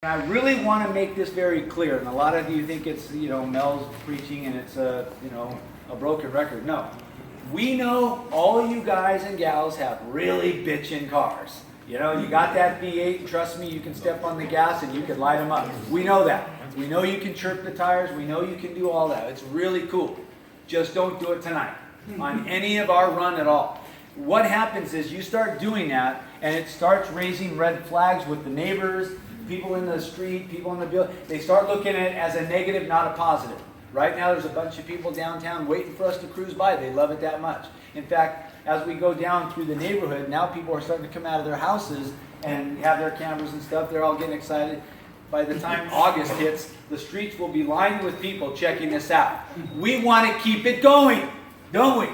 I really want to make this very clear, and a lot of you think it's, Mel's preaching and it's a broken record. No. We know all you guys and gals have really bitchin' cars. You got that V8, trust me, you can step on the gas and you can light them up. We know that. We know you can chirp the tires, we know you can do all that. It's really cool. Just don't do it tonight on any of our run at all. What happens is you start doing that and it starts raising red flags with the neighbors, people in the street, people in the building. They start looking at it as a negative, not a positive. Right now there's a bunch of people downtown waiting for us to cruise by. They love it that much. In fact, as we go down through the neighborhood, now people are starting to come out of their houses and have their cameras and stuff. They're all getting excited. By the time August hits, the streets will be lined with people checking this out. We want to keep it going, don't we?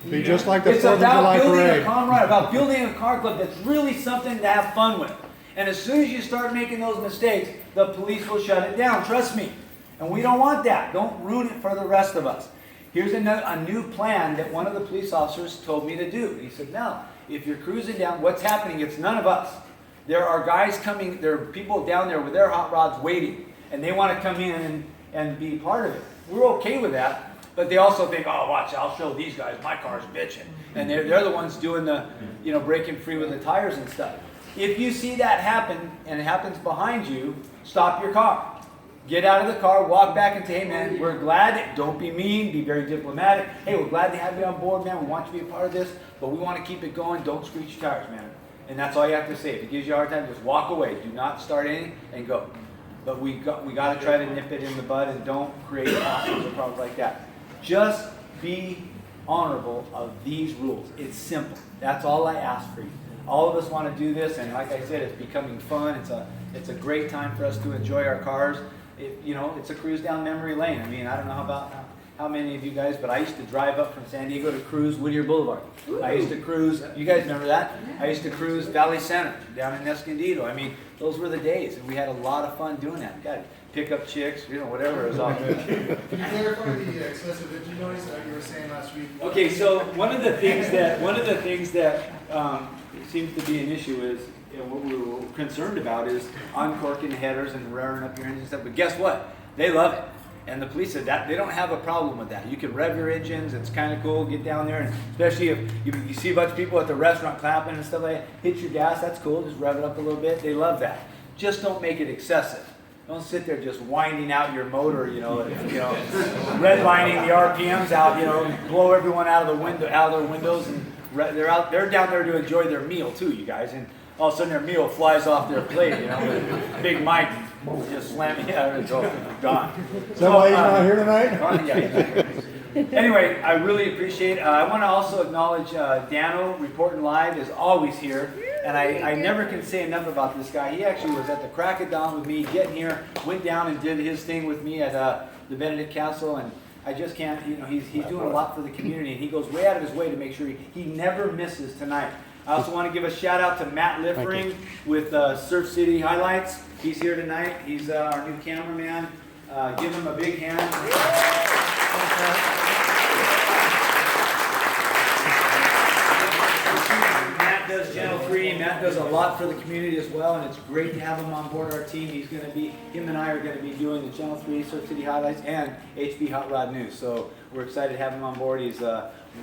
Be just like the 4th of July It's about building parade. a camaraderie, about building a car club that's really something to have fun with. And as soon as you start making those mistakes, the police will shut it down, trust me. And we don't want that. Don't ruin it for the rest of us. Here's a new plan that one of the police officers told me to do. He said, now, if you're cruising down, what's happening, it's none of us. There are guys coming, there are people down there with their hot rods waiting, and they want to come in and be part of it. We're okay with that, but they also think, oh, watch, I'll show these guys, my car's bitching. And they're the ones doing the, breaking free with the tires and stuff. If you see that happen, and it happens behind you, stop your car. Get out of the car, walk back and say, hey man, we're glad, don't be mean, be very diplomatic. Hey, we're glad to have you on board, man, we want you to be a part of this, but we want to keep it going, don't screech your tires, man. And that's all you have to say. If it gives you a hard time, just walk away. Do not start anything and go. But we got to try to nip it in the bud and don't create problems or problems like that. Just be honorable of these rules. It's simple. That's all I ask for you. All of us want to do this, and like I said, it's becoming fun. It's a great time for us to enjoy our cars. It's a cruise down memory lane. I mean, I don't know about how many of you guys, but I used to drive up from San Diego to cruise Whittier Boulevard. I used to cruise, you guys remember that? I used to cruise Valley Center down in Escondido. I mean, those were the days, and we had a lot of fun doing that. Got to pick up chicks, whatever it was all. Can you clarify the excessive engine noise that you were saying last week? Okay, so one of the things that seems to be an issue is, what we were concerned about is uncorking the headers and rearing up your engine and stuff. But guess what? They love it. And the police said that they don't have a problem with that. You can rev your engines. It's kind of cool. Get down there, and especially if you see a bunch of people at the restaurant clapping and stuff like that. Hit your gas. That's cool. Just rev it up a little bit. They love that. Just don't make it excessive. Don't sit there just winding out your motor. Redlining the RPMs out. Blow everyone out of their windows, and they're down there to enjoy their meal too, you guys. And all of a sudden their meal flies off their plate, with Big Mike just slamming out and gone. Is that why he's not here tonight? Yeah. Anyway, I really appreciate it. I want to also acknowledge Dano, Reportin Live, is always here. And I never can say enough about this guy. He actually was at the crack of dawn with me, getting here, went down and did his thing with me at the Benedict Castle. And I just can't, he's doing a lot for the community. And he goes way out of his way to make sure he never misses tonight. I also want to give a shout out to Matt Liffering with Surf City Highlights. He's here tonight. He's our new cameraman. Give him a big hand. Matt does Channel 3. Matt does a lot for the community as well, and it's great to have him on board our team. Him and I are going to be doing the Channel 3 Surf City Highlights and HB Hot Rod News. So we're excited to have him on board. He's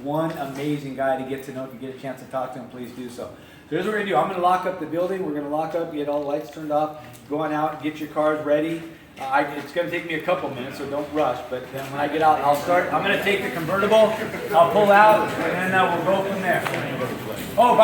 one amazing guy to get to know. If you get a chance to talk to him, please do so. So here's what we're going to do. I'm going to lock up the building. We're going to lock up, get all the lights turned off, go on out, get your cars ready. It's going to take me a couple minutes, so don't rush. But then when I get out, I'll start. I'm going to take the convertible. I'll pull out, and then we'll go from there. Oh, by